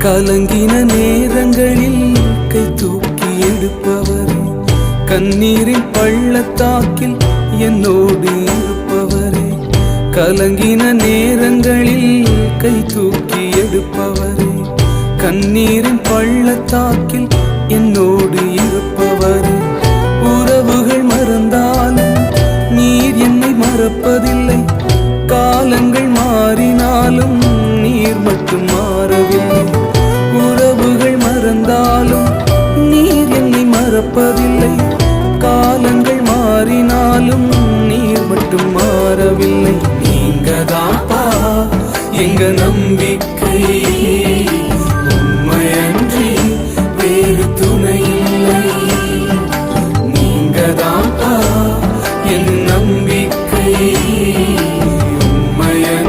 கலங்கின நேரங்களில் கை தூக்கி எடுப்பவரே, கண்ணீரின் பள்ளத்தாக்கில் என்னோடு இருப்பவரே. கலங்கின நேரங்களில் கை தூக்கி எடுப்பவரே, கண்ணீரின் பள்ளத்தாக்கில் என்னோடு இருப்பவரே. உறவுகள் மறந்தாலும் நீர் என்னை மறப்பதில்லை, காலங்கள் மாறினாலும் நீர் மட்டும் மாறவில்லை. உறவுகள் மறந்தாலும் நீர் என்னை மறப்பதில்லை, காலங்கள் மாறினாலும் நீர் மட்டும் மாறவில்லை. நீங்கதாப்பா எங்க நம்பிக்கை.